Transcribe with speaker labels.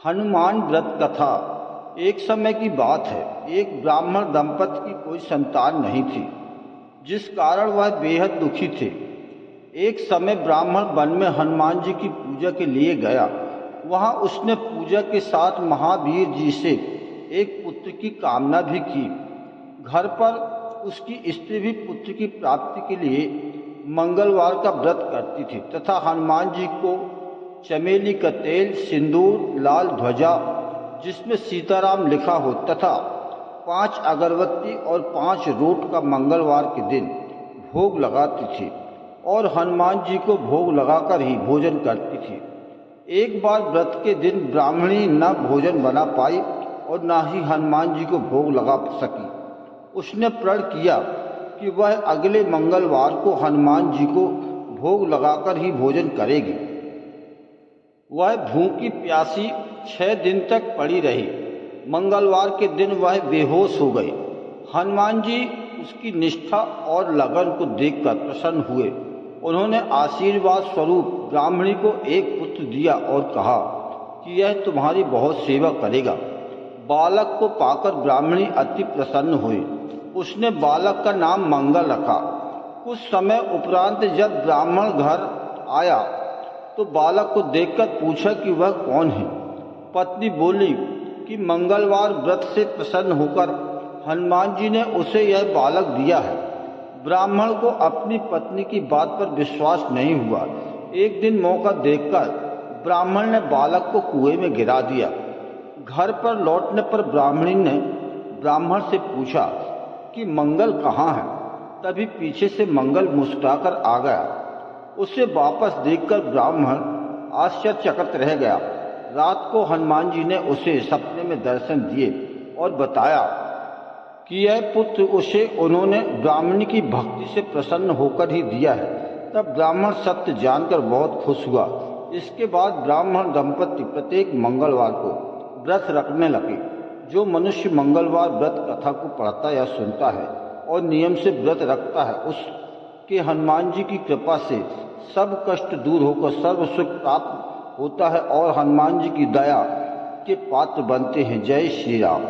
Speaker 1: हनुमान व्रत कथा। एक समय की बात है, एक ब्राह्मण दंपति की कोई संतान नहीं थी, जिस कारण वह बेहद दुखी थे। एक समय ब्राह्मण वन में हनुमान जी की पूजा के लिए गया। वहां उसने पूजा के साथ महावीर जी से एक पुत्र की कामना भी की। घर पर उसकी स्त्री भी पुत्र की प्राप्ति के लिए मंगलवार का व्रत करती थी तथा हनुमान जी को चमेली का तेल, सिंदूर, लाल ध्वजा जिसमें सीताराम लिखा हो तथा 5 अगरबत्ती और 5 रोट का मंगलवार के दिन भोग लगाती थी और हनुमान जी को भोग लगाकर ही भोजन करती थी। एक बार व्रत के दिन ब्राह्मणी न भोजन बना पाई और न ही हनुमान जी को भोग लगा सकी। उसने प्रण किया कि वह अगले मंगलवार को हनुमान जी को भोग लगाकर ही भोजन करेगी। वह भूखी प्यासी 6 दिन तक पड़ी रही। मंगलवार के दिन वह बेहोश हो गई। हनुमान जी उसकी निष्ठा और लगन को देखकर प्रसन्न हुए। उन्होंने आशीर्वाद स्वरूप ब्राह्मणी को एक पुत्र दिया और कहा कि यह तुम्हारी बहुत सेवा करेगा। बालक को पाकर ब्राह्मणी अति प्रसन्न हुई। उसने बालक का नाम मंगल रखा। कुछ समय उपरांत जब ब्राह्मण घर आया तो बालक को देखकर पूछा कि वह कौन है। पत्नी बोली कि मंगलवार व्रत से प्रसन्न होकर हनुमान जी ने उसे यह बालक दिया है। ब्राह्मण को अपनी पत्नी की बात पर विश्वास नहीं हुआ। एक दिन मौका देखकर ब्राह्मण ने बालक को कुएं में गिरा दिया। घर पर लौटने पर ब्राह्मणी ने ब्राह्मण से पूछा कि मंगल कहाँ है। तभी पीछे से मंगल मुस्कुराकर आ गया। उसे वापस देखकर ब्राह्मण आश्चर्यचकित रह गया। रात को हनुमान जी ने उसे सपने में दर्शन दिए और बताया कि यह पुत्र उसे उन्होंने ब्राह्मणी की भक्ति से प्रसन्न होकर ही दिया है। तब ब्राह्मण सत्य जानकर बहुत खुश हुआ। इसके बाद ब्राह्मण दंपति प्रत्येक मंगलवार को व्रत रखने लगे। जो मनुष्य मंगलवार व्रत कथा को पढ़ता या सुनता है और नियम से व्रत रखता है, उसके हनुमान जी की कृपा से सब कष्ट दूर होकर सर्व सुख प्राप्त होता है और हनुमान जी की दया के पात्र बनते हैं। जय श्री राम।